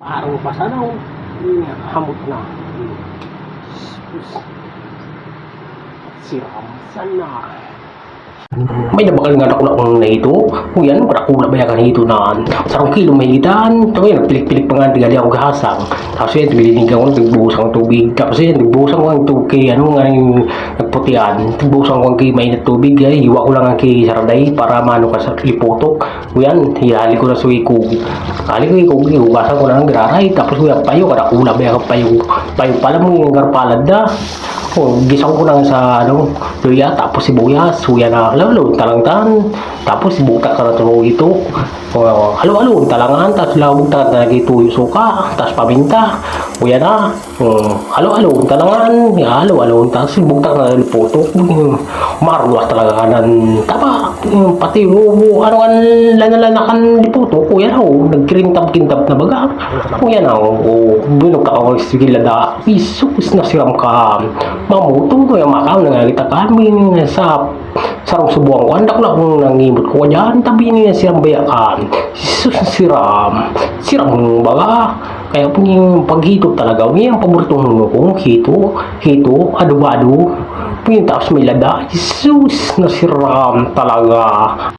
Parang basa daw. Hamot na. Siram sana. May nabakal nga ako na kung na ito. Kung yan, karakula ba yan ito na sarong kilo mahigitan. Tapos yan, nagpilik-pilik pa nga, tigali ako gahasang. Tapos yan, bilinig ako, nagbusang tubig. Tapos yan, nagbusang ko ang tubig, ano nga yung nagputian. Nagbusang ko ang mainit tubig, ay, hiwa ko lang ang saraday para mano ka sa lipotok. Kung yan, hihali ko na sa ikog. Hali ko ikog, hiugasan ko na ng graray. Tapos yan, payo, karakula ba yan payo. Payo pala mo yung garpalad na. Oh, gisang ko lang sa luya, tapos sibuyas, suya na lalo, talangtan, tapos sibuta ka na tulo ito. Oh, halo-halo, talangan, tapos lawag ta na ito yung suka, tapos paminta. Kuya na, halo-halo, talangan, halo-halo, tapos sibuta ka na lipoto. Marluas talaga ka ng taba. Pati ano kan lanalakan lipoto, kuya na, nagkirintab-kintab na baga. Kuya na, binok ka ako sigilada, isus na siram ka. Mamuto ko yung makaw na kita kami sa sarong subuang ko. Andak na kung nangimot ko dyan. Tabi niya sirang bayakan. Siram baga. Kaya po yung paghito talaga. Yung paboritong kong hito, adu-adu. Yung tapos may lada. Jesus, nasiram talaga.